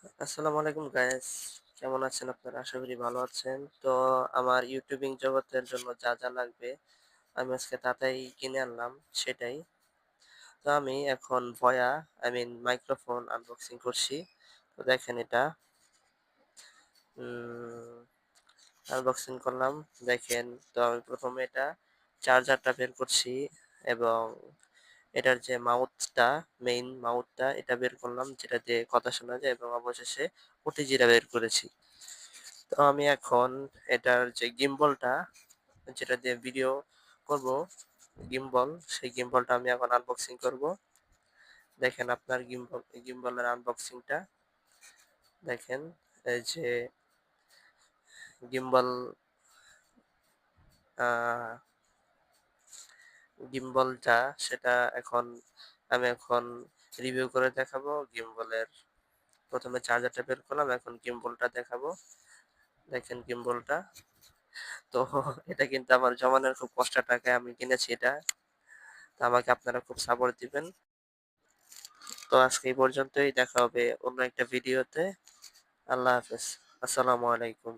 আসসালামু আলাইকুম গাইস, কেমন আছেন আপনারা? আশা করি ভালো আছেন। তো আমার ইউটিউবিং জগতের জন্য যা যা লাগবে আমি আজকে তাতাই কিনে আনলাম সেটাই। তো আমি এখন মাইক্রোফোন আনবক্সিং করছি। তো দেখেন এটা আনবক্সিং করলাম। দেখেন, তো আমি প্রথমে এটা চার্জারটা বের করছি এবং এটার যে মেইন মাউথটা এটা বের করলাম, যেটা দিয়ে কথা শোনা যায়, এবং অবশেষে ওটিজিটা বের করেছি। তো আমি এখন এটার যে গিম্বলটা, যেটা দিয়ে ভিডিও করব, সেই গিম্বলটা আমি এখন আনবক্সিং করব। দেখেন আপনার গিম্বলের আনবক্সিংটা দেখেন। এই যে গিম্বল গিম্বলটা সেটা এখন আমি রিভিউ করে দেখাবো। প্রথমে চার্জারটা বের করলাম, এখন গিম্বলটা দেখাবো। দেখেন গিম্বলটা। তো এটা কিন্তু আমার জমানোর খুব কষ্টের টাকায় আমি কিনেছি এটা। তো আমাকে আপনারা খুব সাপোর্ট দিবেন। তো আজকে এই পর্যন্তই, দেখা হবে অন্য একটা ভিডিওতে। আল্লাহ হাফেজ। আসসালামু আলাইকুম।